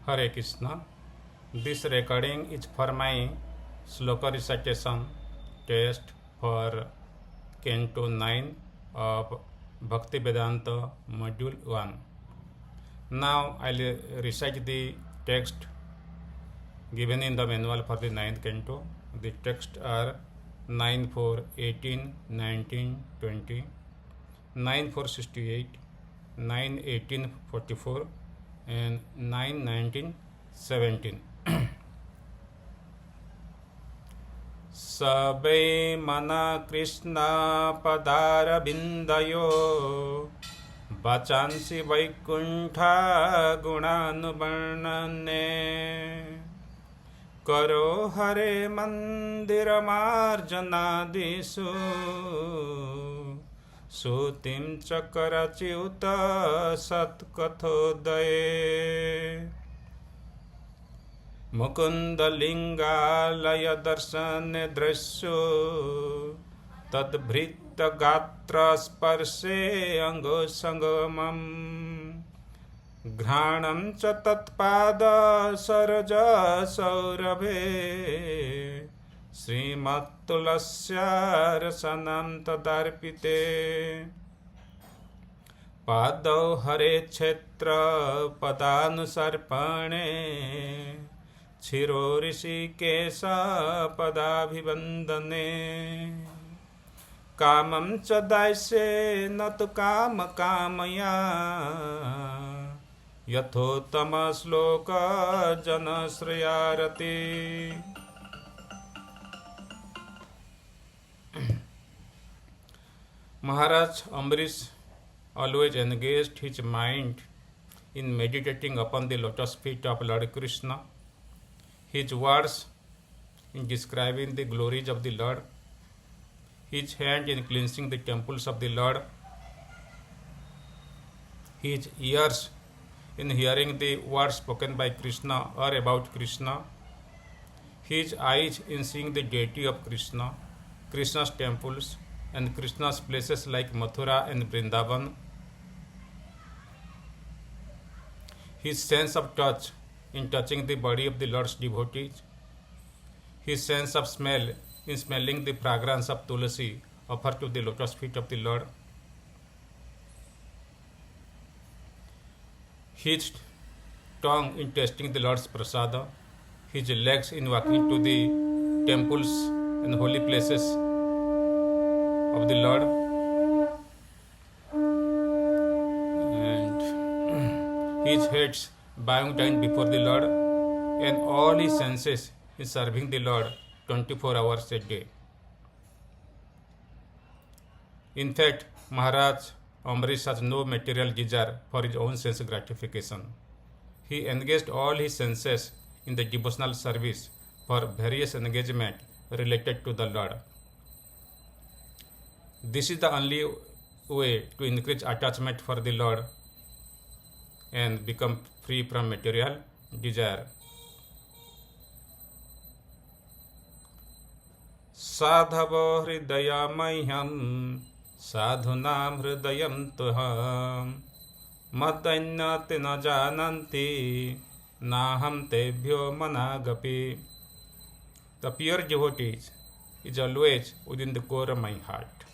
Hare Krishna. This recording is for my sloka recitation test for Canto 9 of Bhakti Vedanta Module 1. Now I'll recite the text given in the manual for the 9th canto. The texts are 9 for 18, 19, 20, 9 for 68, 9 18 44 and 9 19 17. सबे मना कृष्ण पदारविन्दयो वचांसि वैकुण्ठ गुणानुवर्णने करो हरे मन्दिरमार्जनादिषु श्रुतिं चकरच्युत सत्कथोदये मुकुन्दलिङ्गालय दर्शन दृश्यो तद्भृतगात्रस्पर्शे अङ्गसङ्गमम् घ्राणं च तत्पाद सरोजसौरभे श्रीमत्तुलस्यारसनं तदर्पिते पादौ हरे क्षेत्र पदानुसर्पणे क्षीरो ऋषिकेश पदाभिवन्दने कामं च दैस्ये न तु काम कामया यथोत्तम श्लोक जनश्रयारति Maharaj Ambarish always engaged his mind in meditating upon the lotus feet of Lord Krishna. His words in describing the glories of the Lord, his hand in cleansing the temples of the Lord, his ears in hearing the words spoken by Krishna or about Krishna, his eyes in seeing the deity of Krishna, Krishna's temples, and Krishna's places like Mathura and Vrindavan, his sense of touch in touching the body of the Lord's devotees, his sense of smell in smelling the fragrance of tulasi offered to the lotus feet of the Lord, his tongue in tasting the Lord's prasada, his legs in walking to the temples and holy places of the Lord, and his heads bowing down before the Lord, and all his senses in serving the Lord 24 hours a day. In fact, Maharaj Ambarish has no material desire for his own sense gratification. He engaged all his senses in the devotional service for various engagement related to the Lord. This is the only way to increase attachment for the Lord and become free from material desire. Sadhavo hridayamahyam sadhunam hridayam tuham madanyati na jananti naham tebhyo managapi. The pure devotee is always within the core of my heart,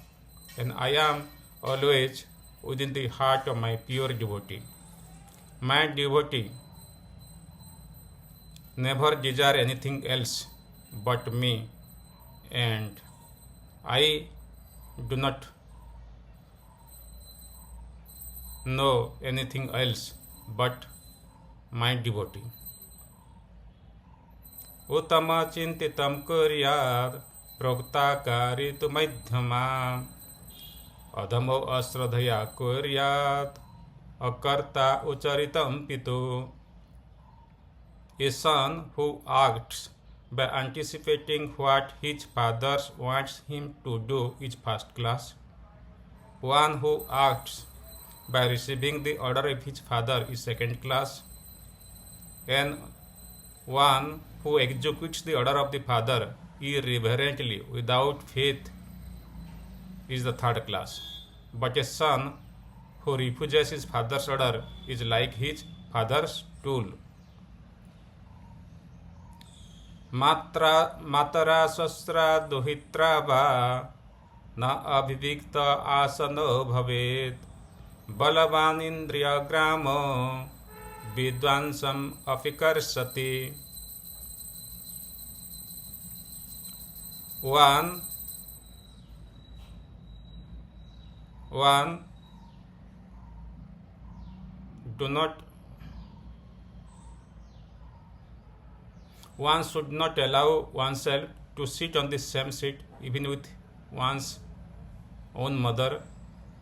and I am always within the heart of my pure devotee. My devotee never desire anything else but me, and I do not know anything else but my devotee. Uttama chintitam kuryat proktakaritu madhyama adhamo asradhaya kuryat akarta ucharitam pitu. A son who acts by anticipating what his father wants him to do is first class. One who acts by receiving the order of his father is second class. And one who executes the order of the father irreverently without faith is the third class. But a son who refuses his father's order is like his father's tool. मातरा शस्त्रा दुहित्रा वा न अभिविक्त आसनो भवेत् बलवान इंद्रियग्रामो विद्वांसम अपिकर्षति। 1. One should not allow oneself to sit on the same seat even with one's own mother,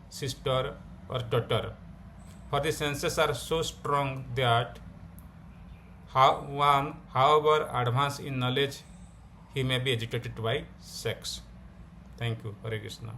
sister, or daughter, for the senses are so strong that one, however advanced in knowledge, he may be agitated by sex. Thank you. Hare Krishna.